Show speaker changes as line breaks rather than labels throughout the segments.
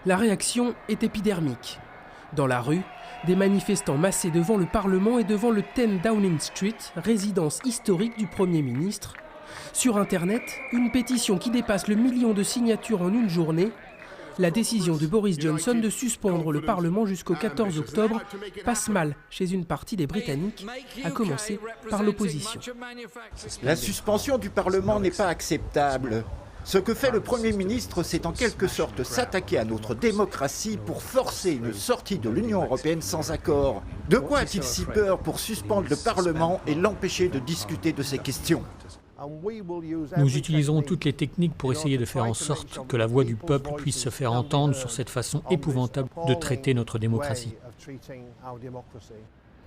La réaction est épidermique. Dans la rue, des manifestants massés devant le Parlement et devant le 10 Downing Street, résidence historique du Premier ministre. Sur Internet, une pétition qui dépasse le million de signatures en une journée. La décision de Boris Johnson de suspendre le Parlement jusqu'au 14 octobre passe mal chez une partie des Britanniques, à commencer par l'opposition.
La suspension du Parlement n'est pas acceptable. Ce que fait le Premier ministre, c'est en quelque sorte s'attaquer à notre démocratie pour forcer une sortie de l'Union européenne sans accord. De quoi a-t-il si peur pour suspendre le Parlement et l'empêcher de discuter de ces questions ?
Nous utiliserons toutes les techniques pour essayer de faire en sorte que la voix du peuple puisse se faire entendre sur cette façon épouvantable de traiter notre démocratie.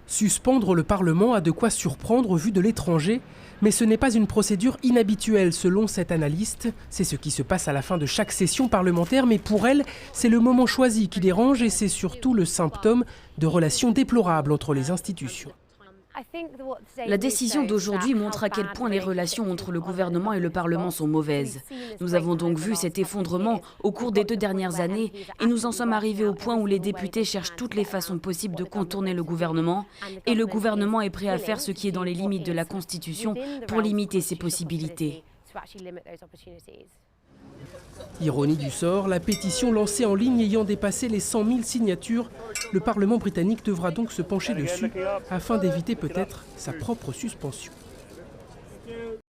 Suspendre le Parlement a de quoi surprendre vu de l'étranger, mais ce n'est pas une procédure inhabituelle selon cet analyste. C'est ce qui se passe à la fin de chaque session parlementaire, mais pour elle, c'est le moment choisi qui dérange et c'est surtout le symptôme de relations déplorables entre les institutions.
La décision d'aujourd'hui montre à quel point les relations entre le gouvernement et le Parlement sont mauvaises. Nous avons donc vu cet effondrement au cours des 2 dernières années et nous en sommes arrivés au point où les députés cherchent toutes les façons possibles de contourner le gouvernement et le gouvernement est prêt à faire ce qui est dans les limites de la Constitution pour limiter ses possibilités.
Ironie du sort, la pétition lancée en ligne ayant dépassé les 100 000 signatures, le Parlement britannique devra donc se pencher dessus afin d'éviter peut-être sa propre suspension.